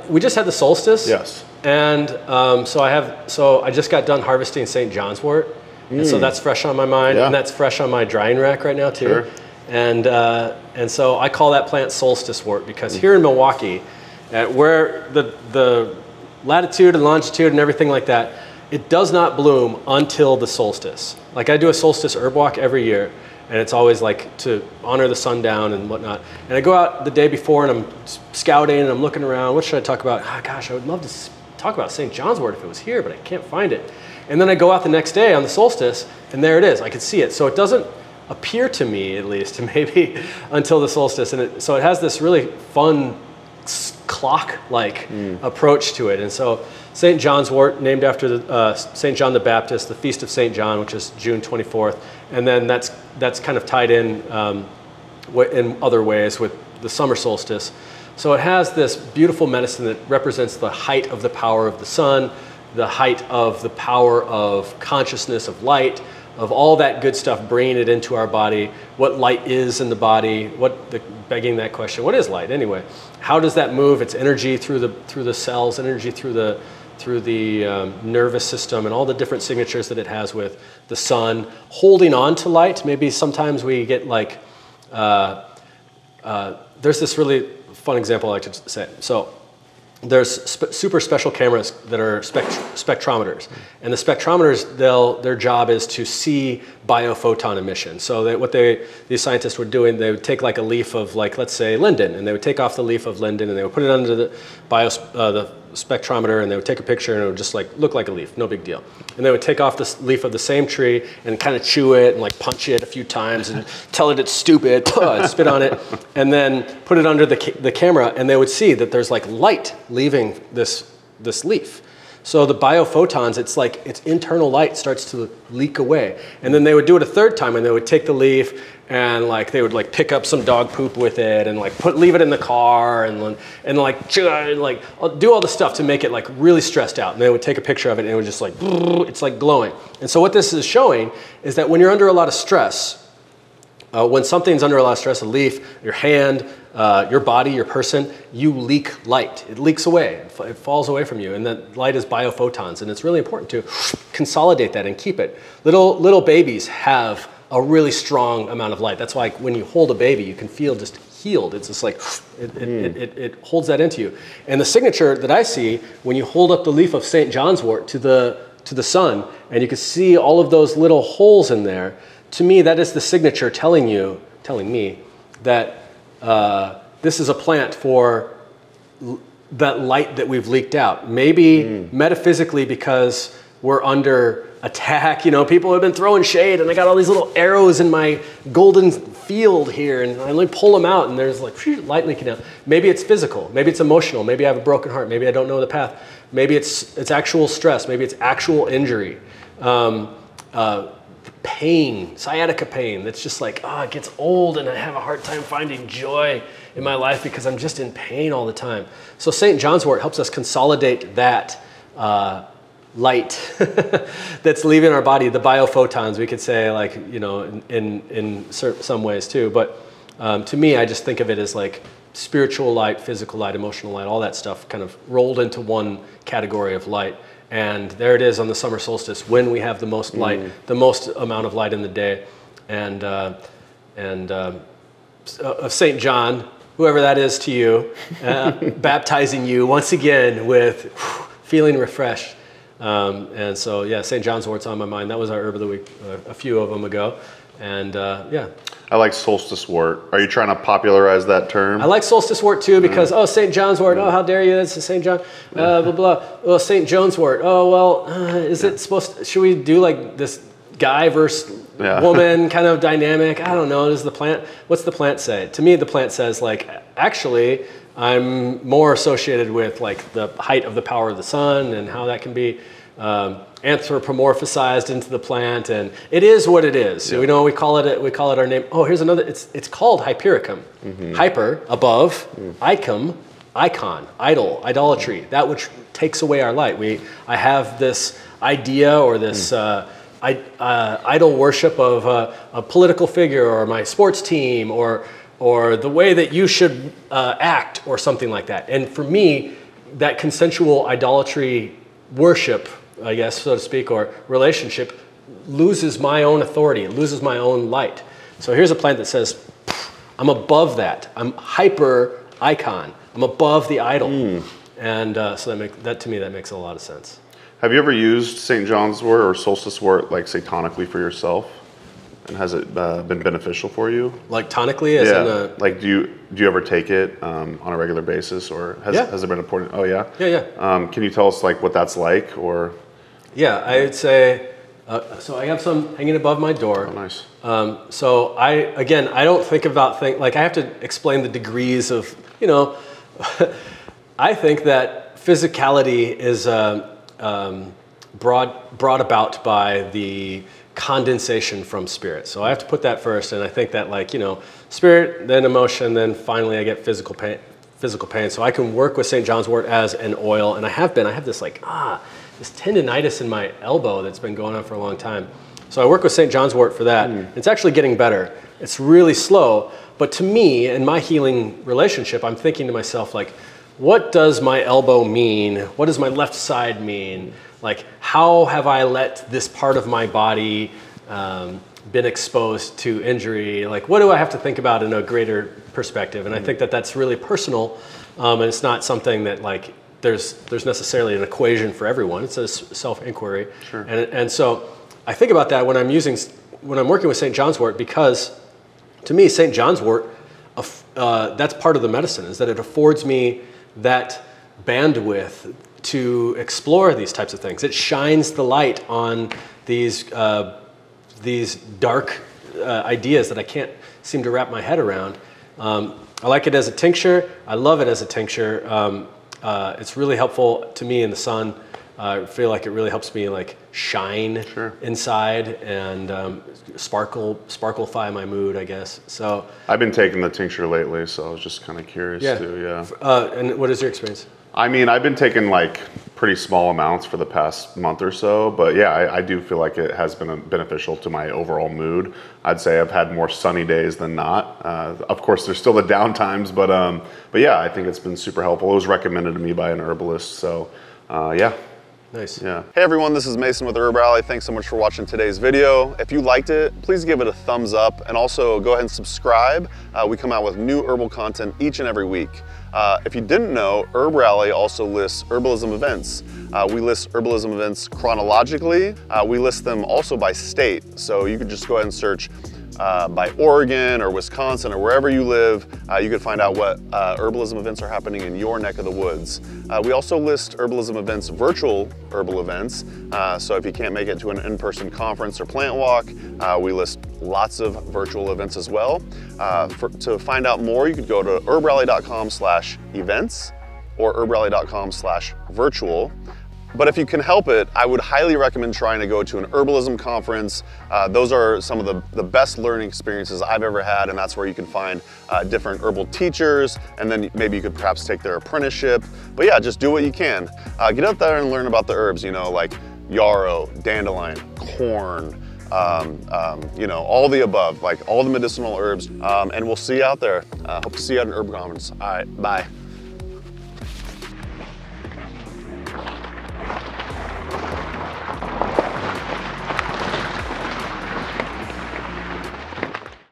We just had the solstice. Yes. And so I just got done harvesting St. John's wort. And so that's fresh on my mind, and that's fresh on my drying rack right now too. Sure. And so I call that plant Solstice wort because here in Milwaukee, where the latitude and longitude and everything like that, it does not bloom until the solstice. Like I do a solstice herb walk every year, and it's always like to honor the sundown and whatnot. And I go out the day before and I'm scouting and I'm looking around. What should I talk about? Oh, gosh, I would love to talk about St. John's wort if it was here, but I can't find it. And then I go out the next day on the solstice, and there it is. I can see it. So it doesn't appear to me, at least, maybe until the solstice. And so it has this really fun clock-like approach to it. And so St. John's wort, named after St. John the Baptist, the Feast of St. John, which is June 24th. And then that's kind of tied in other ways with the summer solstice. So it has this beautiful medicine that represents the height of the power of the sun, the height of the power of consciousness, of light, of all that good stuff, bringing it into our body, what light is in the body, begging that question, what is light anyway? How does that move? It's energy through the cells, energy through the nervous system, and all the different signatures that it has with the sun, holding on to light. Maybe sometimes we get like, there's this really fun example I like to say. So there's super special cameras that are spectrometers, and the spectrometers, their job is to see biophoton emission. So what these scientists were doing, they would take like a leaf of, like, let's say linden, and they would take off the leaf of linden and they would put it under the spectrometer, and they would take a picture and it would just like look like a leaf, no big deal. And they would take off this leaf of the same tree and kind of chew it and like punch it a few times and tell it it's stupid, and spit on it, and then put it under the camera, and they would see that there's like light leaving this leaf. So the biophotons, it's like its internal light starts to leak away. And then they would do it a third time, and they would take the leaf and like they would like pick up some dog poop with it and like leave it in the car and like do all the stuff to make it like really stressed out. And they would take a picture of it and it would just like, it's like glowing. And so what this is showing is that when you're under a lot of stress, when something's under a lot of stress, a leaf, your hand, your body, your person, you leak light. It leaks away. It falls away from you. And that light is biophotons. And it's really important to consolidate that and keep it. Little babies have a really strong amount of light. That's why when you hold a baby, you can feel just healed. It's just like, it holds that into you. And the signature that I see when you hold up the leaf of St. John's wort to the sun, and you can see all of those little holes in there, to me, that is the signature telling me that this is a plant for that light that we've leaked out. Maybe metaphysically because we're under attack. You know, people have been throwing shade, and I got all these little arrows in my golden field here, and I only pull them out, and there's like light leaking out. Maybe it's physical. Maybe it's emotional. Maybe I have a broken heart. Maybe I don't know the path. Maybe it's actual stress. Maybe it's actual injury. Pain, sciatica pain, that's just like, it gets old and I have a hard time finding joy in my life because I'm just in pain all the time. So St. John's wort helps us consolidate that light that's leaving our body, the biophotons, we could say, like, you know, in some ways too. But to me, I just think of it as like spiritual light, physical light, emotional light, all that stuff kind of rolled into one category of light. And there it is on the summer solstice when we have the most light, the most amount of light in the day. And of St. John, whoever that is to you, baptizing you once again with feeling refreshed. And so, yeah, St. John's wort's on my mind. That was our herb of the week a few of them ago. And yeah. I like solstice wort. Are you trying to popularize that term? I like solstice wort too because, St. John's wort, how dare you, that's St. John, blah, blah. Well, St. John's wort, is it supposed to, should we do like this guy versus woman kind of dynamic? I don't know, what's the plant say? To me, the plant says like, actually, I'm more associated with like the height of the power of the sun and how that can be anthropomorphized into the plant, and it is what it is. Yeah. We call it our name. Oh, here's another. It's called Hypericum. Hyper, above, icum, icon, idol, idolatry. That which takes away our light. I have this idea or this idol worship of a political figure or my sports team or or the way that you should act, or something like that. And for me, that consensual idolatry worship, I guess, so to speak, or relationship loses my own authority, it loses my own light. So here's a plant that says, I'm above that. I'm hyper icon. I'm above the idol. And so that to me, that makes a lot of sense. Have you ever used St. John's wort or Solstice wort like satanically for yourself? And has it been beneficial for you? Like tonically? As in like do you ever take it on a regular basis, or has there been a point? Oh yeah? Yeah. Can you tell us like what that's like, or? Yeah, I would say, so I have some hanging above my door. Oh, nice. So I don't think about like I have to explain the degrees of, I think that physicality is brought about by the condensation from spirit. So I have to put that first, and I think that spirit, then emotion, then finally I get physical pain. So I can work with St. John's wort as an oil, and I have this this tendinitis in my elbow that's been going on for a long time. So I work with St. John's wort for that. It's actually getting better. It's really slow, but to me, in my healing relationship, I'm thinking to myself, like, what does my elbow mean? What does my left side mean? Like, how have I let this part of my body been exposed to injury? Like, what do I have to think about in a greater perspective? And I think that that's really personal, and it's not something that like there's necessarily an equation for everyone. It's a self-inquiry. Sure. And so I think about that when I'm working with St. John's wort, because to me, St. John's wort, that's part of the medicine, is that it affords me that bandwidth to explore these types of things. It shines the light on these dark ideas that I can't seem to wrap my head around. I like it as a tincture. I love it as a tincture. It's really helpful to me in the sun. I feel like it really helps me like shine inside and sparklify my mood, I guess. So I've been taking the tincture lately, so I was just kind of curious too. Yeah. And what is your experience? I mean, I've been taking like pretty small amounts for the past month or so, but yeah, I do feel like it has been beneficial to my overall mood. I'd say I've had more sunny days than not. Of course, there's still the down times, but yeah, I think it's been super helpful. It was recommended to me by an herbalist, so yeah. Nice. Yeah. Hey everyone, this is Mason with HerbRally. Thanks so much for watching today's video. If you liked it, please give it a thumbs up, and also go ahead and subscribe. We come out with new herbal content each and every week. If you didn't know, HerbRally also lists Herbalism events. We list Herbalism events chronologically. We list them also by state. So you could just go ahead and search by Oregon or Wisconsin or wherever you live. You can find out what herbalism events are happening in your neck of the woods. We also list herbalism events, virtual herbal events. So if you can't make it to an in-person conference or plant walk, we list lots of virtual events as well. To find out more, you could go to herbrally.com/events or herbrally.com/virtual. But if you can help it, I would highly recommend trying to go to an herbalism conference. Those are some of the best learning experiences I've ever had, and that's where you can find different herbal teachers, and then maybe you could perhaps take their apprenticeship. But yeah, just do what you can. Get out there and learn about the herbs, like yarrow, dandelion, corn, all the above, like all the medicinal herbs. And we'll see you out there. Hope to see you at an herb conference. All right, bye.